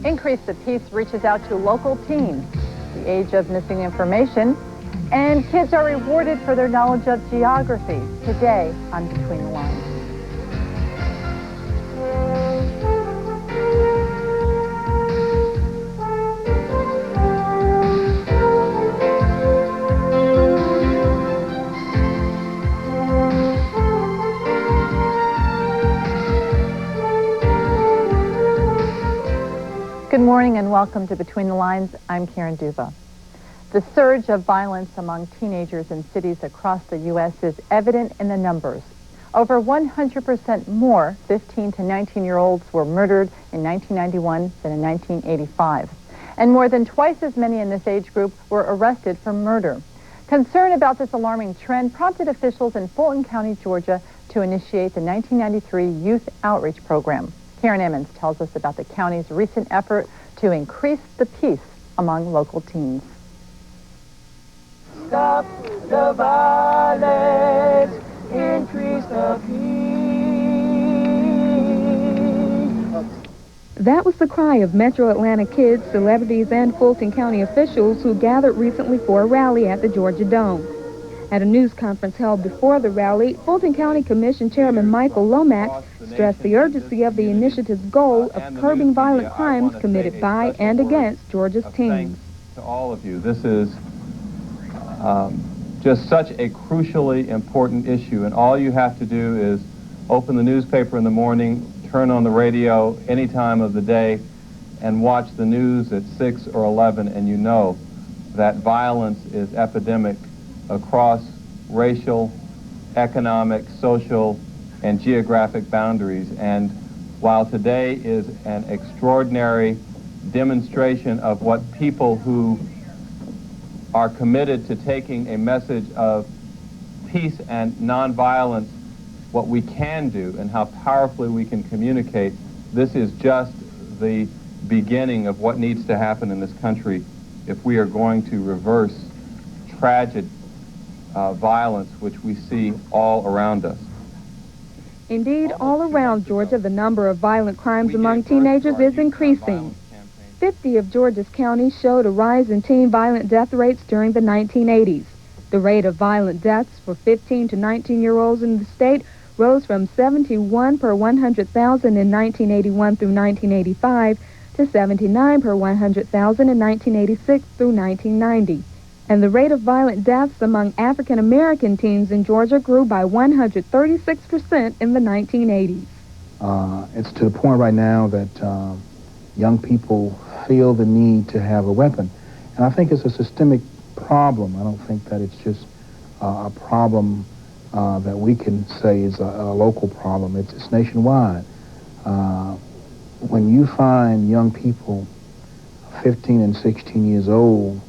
Increase the Peace reaches out to local teens, the age of missing information, and kids are rewarded for their knowledge of geography. Today on Between the Lines. Good morning and welcome to Between the Lines. I'm Karen Duva. The surge of violence among teenagers in cities across the U.S. is evident in the numbers. Over 100% more 15 to 19-year-olds were murdered in 1991 than in 1985. And more than twice as many in this age group were arrested for murder. Concern about this alarming trend prompted officials in Fulton County, Georgia, to initiate the 1993 Youth Outreach Program. Karen Emmons tells us about the county's recent effort to increase the peace among local teens. Stop the violence, increase the peace. That was the cry of Metro Atlanta kids, celebrities, and Fulton County officials who gathered recently for a rally at the Georgia Dome. At a news conference held before the rally, Fulton County Commission Chairman Michael Lomax stressed the urgency of the initiative's goal of curbing violent crimes committed by and against Georgia's teens. To all of you, this is just such a crucially important issue, and all you have to do is open the newspaper in the morning, turn on the radio any time of the day, and watch the news at 6 or 11, and you know that violence is epidemic across racial, economic, social, and geographic boundaries. And while today is an extraordinary demonstration of what people who are committed to taking a message of peace and nonviolence, what we can do and how powerfully we can communicate, this is just the beginning of what needs to happen in this country if we are going to reverse tragic violence which we see all around us. Indeed, all around Georgia, the number of violent crimes among teenagers is increasing. 50 of Georgia's counties showed a rise in teen violent death rates during the 1980s. The rate of violent deaths for 15 to 19-year-olds in the state rose from 71 per 100,000 in 1981 through 1985 to 79 per 100,000 in 1986 through 1990. And the rate of violent deaths among African-American teens in Georgia grew by 136% in the 1980s. It's to the point right now that young people feel the need to have a weapon. And I think it's a systemic problem. I don't think that it's just a problem that we can say is a local problem. It's nationwide. When you find young people 15 and 16 years old